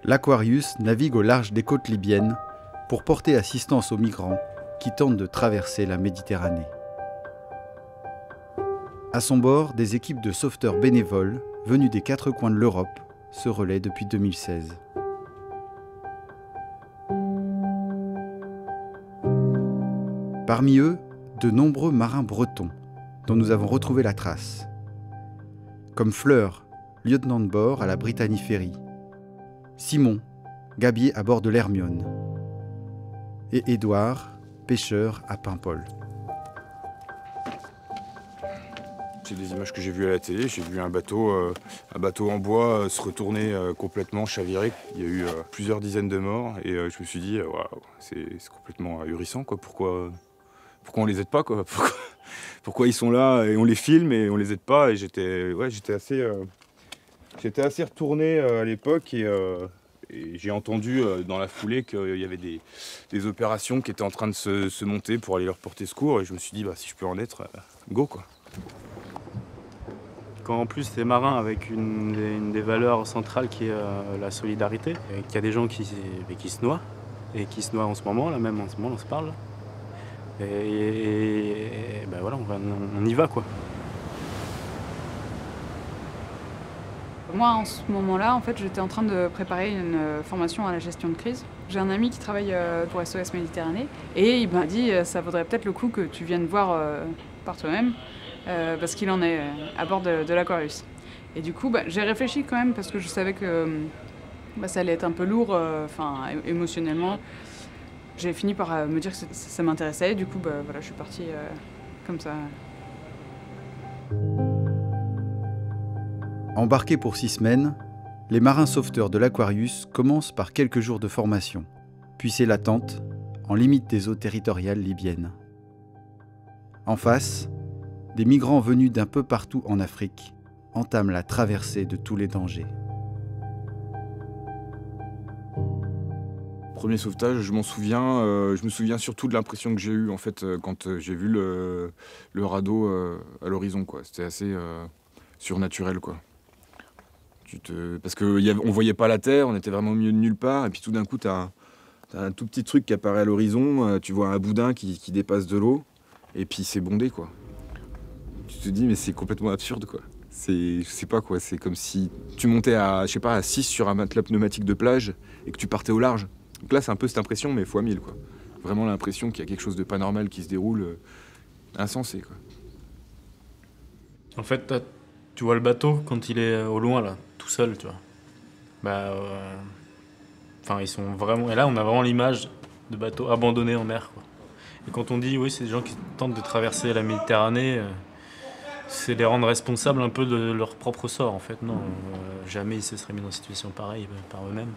l'Aquarius navigue au large des côtes libyennes pour porter assistance aux migrants qui tentent de traverser la Méditerranée. À son bord, des équipes de sauveteurs bénévoles venus des quatre coins de l'Europe se relaient depuis 2016. Parmi eux, de nombreux marins bretons dont nous avons retrouvé la trace, comme Fleur, lieutenant de bord à la Brittany Ferry, Simon, gabier à bord de l'Hermione, et Édouard, pêcheur à Paimpol. C'est des images que j'ai vues à la télé. J'ai vu un bateau en bois se retourner complètement, chavirer. Il y a eu plusieurs dizaines de morts et je me suis dit, waouh, c'est complètement ahurissant, quoi. Pourquoi on les aide pas, quoi. Pourquoi ils sont là et on les filme et on les aide pas. Et j'étais assez retourné à l'époque et j'ai entendu dans la foulée qu'il y avait des opérations qui étaient en train de se monter pour aller leur porter secours. Et je me suis dit, si je peux en être, go, quoi. Quand en plus t'es marin avec une des valeurs centrales qui est la solidarité, et qu'il y a des gens qui se noient, et qui se noient en ce moment, là même en ce moment on se parle, et ben voilà, on y va, quoi. Moi, en ce moment-là, en fait, j'étais en train de préparer une formation à la gestion de crise. J'ai un ami qui travaille pour SOS Méditerranée et il m'a dit ça vaudrait peut-être le coup que tu viennes voir par toi-même parce qu'il en est à bord de l'Aquarius. Et du coup, j'ai réfléchi quand même parce que je savais que ça allait être un peu lourd, émotionnellement. J'ai fini par me dire que ça m'intéressait. Du coup, voilà, je suis partie comme ça. Embarqués pour 6 semaines, les marins sauveteurs de l'Aquarius commencent par quelques jours de formation, puis c'est l'attente, en limite des eaux territoriales libyennes. En face, des migrants venus d'un peu partout en Afrique entament la traversée de tous les dangers. Premier sauvetage, je me souviens surtout de l'impression que j'ai eue en fait quand j'ai vu le radeau à l'horizon, quoi. C'était assez surnaturel, quoi. Parce qu'on voyait pas la terre, on était vraiment au milieu de nulle part, et puis tout d'un coup t'as un tout petit truc qui apparaît à l'horizon, tu vois un boudin qui dépasse de l'eau, et puis c'est bondé, quoi. Tu te dis mais c'est complètement absurde, quoi. Je sais pas, quoi, c'est comme si tu montais à 6 sur un matelas pneumatique de plage et que tu partais au large. Donc là c'est un peu cette impression mais fois 1000, quoi. Vraiment l'impression qu'il y a quelque chose de pas normal qui se déroule, insensé, quoi. En fait, tu vois le bateau quand il est au loin, là, tout seul, tu vois. Ils sont vraiment... Et là, on a vraiment l'image de bateaux abandonnés en mer, quoi. Et quand on dit, oui, c'est des gens qui tentent de traverser la Méditerranée, c'est les rendre responsables un peu de leur propre sort, en fait. Non, jamais ils se seraient mis dans une situation pareille par eux-mêmes.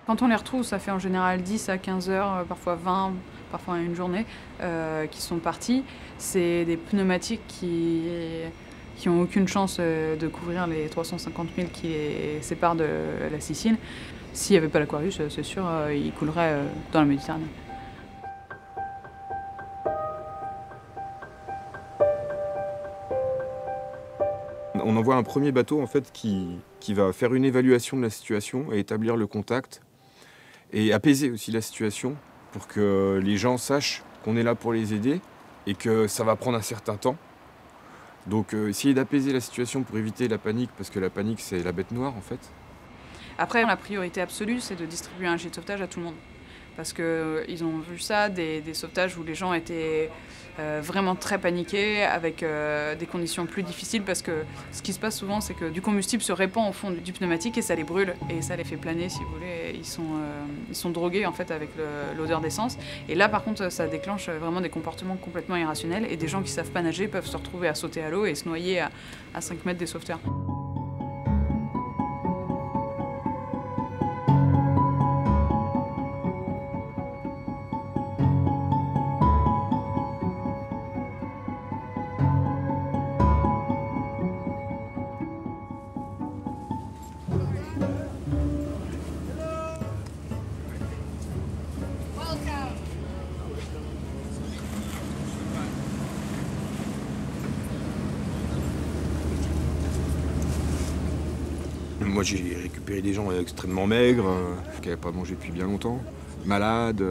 Quand on les retrouve, ça fait en général 10 à 15 heures, parfois 20, parfois une journée, qui sont partis. C'est des pneumatiques qui n'ont aucune chance de couvrir les 350 000 qui les séparent de la Sicile. S'il n'y avait pas l'Aquarius, c'est sûr, ils couleraient dans la Méditerranée. On envoie un premier bateau en fait, qui va faire une évaluation de la situation et établir le contact et apaiser aussi la situation pour que les gens sachent qu'on est là pour les aider et que ça va prendre un certain temps. Donc essayer d'apaiser la situation pour éviter la panique, parce que la panique c'est la bête noire en fait. Après, la priorité absolue, c'est de distribuer un gilet de sauvetage à tout le monde. Parce qu'ils ont vu ça, des sauvetages où les gens étaient vraiment très paniqués, avec des conditions plus difficiles, parce que ce qui se passe souvent, c'est que du combustible se répand au fond du pneumatique et ça les brûle, et ça les fait planer, si vous voulez. Ils sont drogués, en fait, avec l'odeur d'essence. Et là, par contre, ça déclenche vraiment des comportements complètement irrationnels, et des gens qui savent pas nager peuvent se retrouver à sauter à l'eau et se noyer à 5 mètres des sauveteurs. Moi, j'ai récupéré des gens extrêmement maigres, qui n'avaient pas mangé depuis bien longtemps, malades,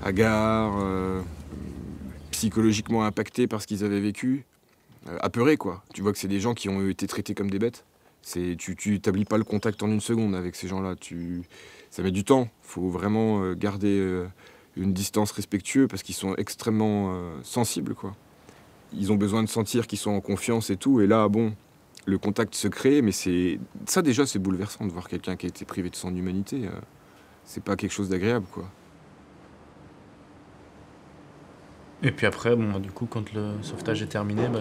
hagards, psychologiquement impactés par ce qu'ils avaient vécu, apeurés, quoi. Tu vois que c'est des gens qui ont été traités comme des bêtes. Tu n'établis pas le contact en une seconde avec ces gens-là. Ça met du temps. Il faut vraiment garder une distance respectueuse parce qu'ils sont extrêmement sensibles, quoi. Ils ont besoin de sentir qu'ils sont en confiance et tout. Et là, bon, le contact se crée, mais ça déjà, c'est bouleversant de voir quelqu'un qui a été privé de son humanité. C'est pas quelque chose d'agréable, quoi. Et puis après, bon, du coup, quand le sauvetage est terminé, bah,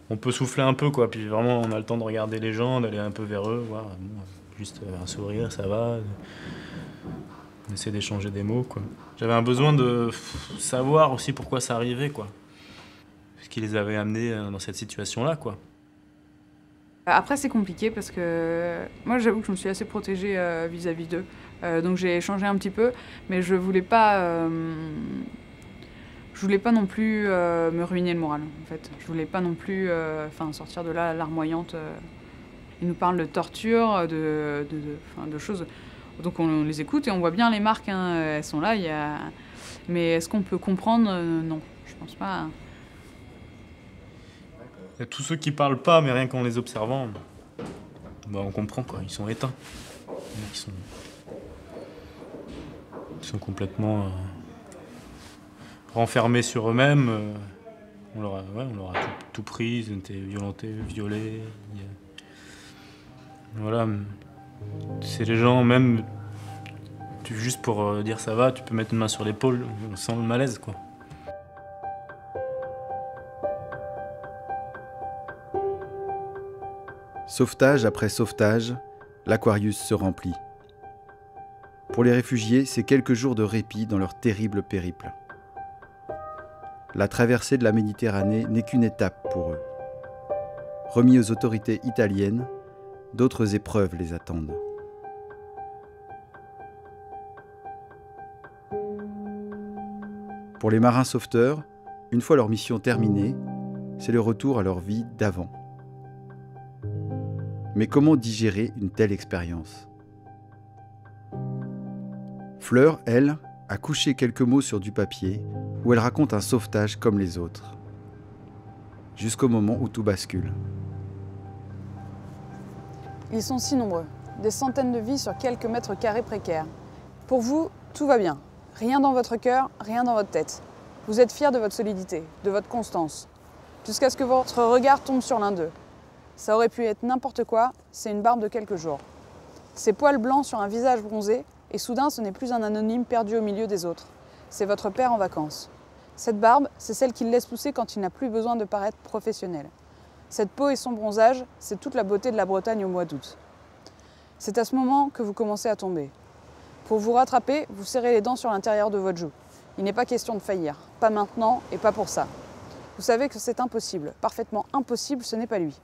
on peut souffler un peu, quoi. Puis vraiment, on a le temps de regarder les gens, d'aller un peu vers eux, voir, bon, juste un sourire, ça va. On essaie d'échanger des mots, quoi. J'avais un besoin de savoir aussi pourquoi ça arrivait, quoi. Ce qui les avait amenés dans cette situation-là, quoi. Après, c'est compliqué parce que moi, j'avoue que je me suis assez protégée vis-à-vis d'eux. Donc j'ai échangé un petit peu, mais je voulais pas non plus me ruiner le moral, en fait. Je voulais pas non plus sortir de là larmoyante. Ils nous parlent de torture, de choses. Donc on les écoute et on voit bien les marques, hein, elles sont là. Mais est-ce qu'on peut comprendre? Non, je pense pas. Il y a tous ceux qui parlent pas, mais rien qu'en les observant, bah, on comprend, quoi. Ils sont éteints. Ils sont complètement renfermés sur eux-mêmes. On leur a tout pris, ils ont été violentés, violés. Voilà. C'est les gens, même juste pour dire ça va, tu peux mettre une main sur l'épaule, on sent le malaise, quoi. Sauvetage après sauvetage, l'Aquarius se remplit. Pour les réfugiés, c'est quelques jours de répit dans leur terrible périple. La traversée de la Méditerranée n'est qu'une étape pour eux. Remis aux autorités italiennes, d'autres épreuves les attendent. Pour les marins sauveteurs, une fois leur mission terminée, c'est le retour à leur vie d'avant. Mais comment digérer une telle expérience? Fleur, elle, a couché quelques mots sur du papier où elle raconte un sauvetage comme les autres. Jusqu'au moment où tout bascule. Ils sont si nombreux, des centaines de vies sur quelques mètres carrés précaires. Pour vous, tout va bien. Rien dans votre cœur, rien dans votre tête. Vous êtes fiers de votre solidité, de votre constance. Jusqu'à ce que votre regard tombe sur l'un d'eux. Ça aurait pu être n'importe quoi, c'est une barbe de quelques jours. Ses poils blancs sur un visage bronzé, et soudain ce n'est plus un anonyme perdu au milieu des autres. C'est votre père en vacances. Cette barbe, c'est celle qu'il laisse pousser quand il n'a plus besoin de paraître professionnel. Cette peau et son bronzage, c'est toute la beauté de la Bretagne au mois d'août. C'est à ce moment que vous commencez à tomber. Pour vous rattraper, vous serrez les dents sur l'intérieur de votre joue. Il n'est pas question de faillir, pas maintenant et pas pour ça. Vous savez que c'est impossible, parfaitement impossible, ce n'est pas lui.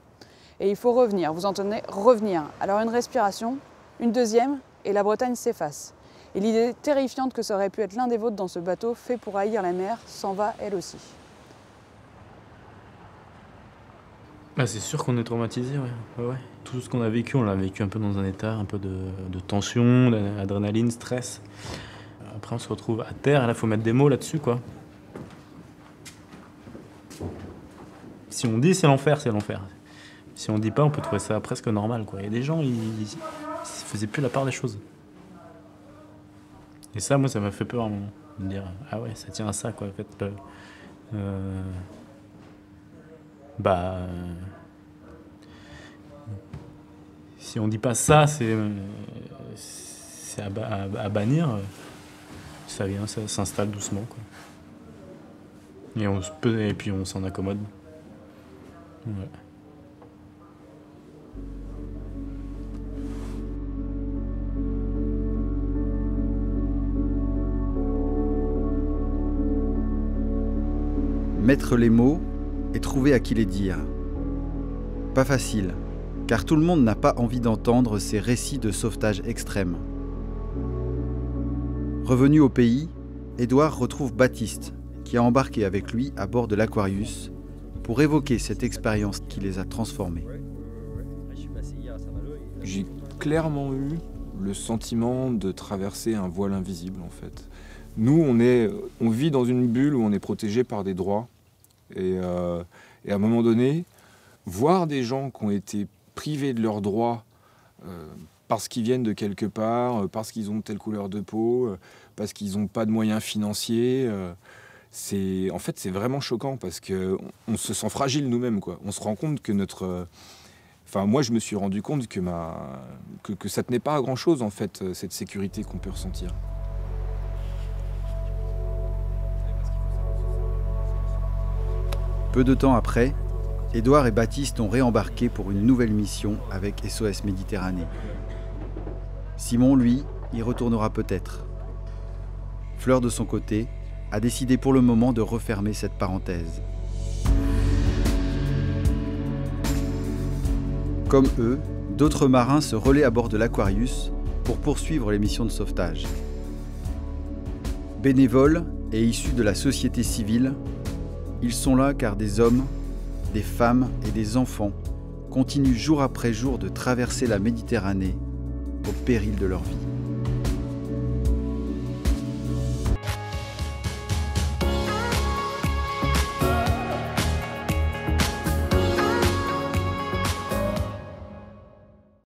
Et il faut revenir, vous entendez, revenir. Alors une respiration, une deuxième, et la Bretagne s'efface. Et l'idée terrifiante que ça aurait pu être l'un des vôtres dans ce bateau fait pour haïr la mer s'en va elle aussi. Bah, c'est sûr qu'on est traumatisé, ouais. Ouais. Tout ce qu'on a vécu, on l'a vécu un peu dans un état un peu de tension, d'adrénaline, stress. Après on se retrouve à terre, et là il faut mettre des mots là-dessus, quoi. Si on dit c'est l'enfer, c'est l'enfer. Si on dit pas, on peut trouver ça presque normal, quoi. Il y a des gens, ils faisaient plus la part des choses. Et ça, moi, ça m'a fait peur à un moment. De me dire, ah ouais, ça tient à ça, quoi. En fait, si on dit pas ça, c'est à bannir. Ça vient, ça s'installe doucement, quoi. Et puis on s'en accommode. Ouais. Mettre les mots et trouver à qui les dire. Pas facile, car tout le monde n'a pas envie d'entendre ces récits de sauvetage extrême. Revenu au pays, Édouard retrouve Baptiste, qui a embarqué avec lui à bord de l'Aquarius pour évoquer cette expérience qui les a transformés. J'ai clairement eu le sentiment de traverser un voile invisible, en fait. Nous, on vit dans une bulle où on est protégé par des droits. Et à un moment donné, voir des gens qui ont été privés de leurs droits parce qu'ils viennent de quelque part, parce qu'ils ont telle couleur de peau, parce qu'ils n'ont pas de moyens financiers, c'est vraiment choquant parce qu'on se sent fragile nous-mêmes, quoi. On se rend compte que moi, je me suis rendu compte que ça tenait pas à grand-chose, en fait, cette sécurité qu'on peut ressentir. Peu de temps après, Édouard et Baptiste ont réembarqué pour une nouvelle mission avec SOS Méditerranée. Simon, lui, y retournera peut-être. Fleur, de son côté, a décidé pour le moment de refermer cette parenthèse. Comme eux, d'autres marins se relaient à bord de l'Aquarius pour poursuivre les missions de sauvetage. Bénévoles et issus de la société civile, ils sont là car des hommes, des femmes et des enfants continuent jour après jour de traverser la Méditerranée au péril de leur vie.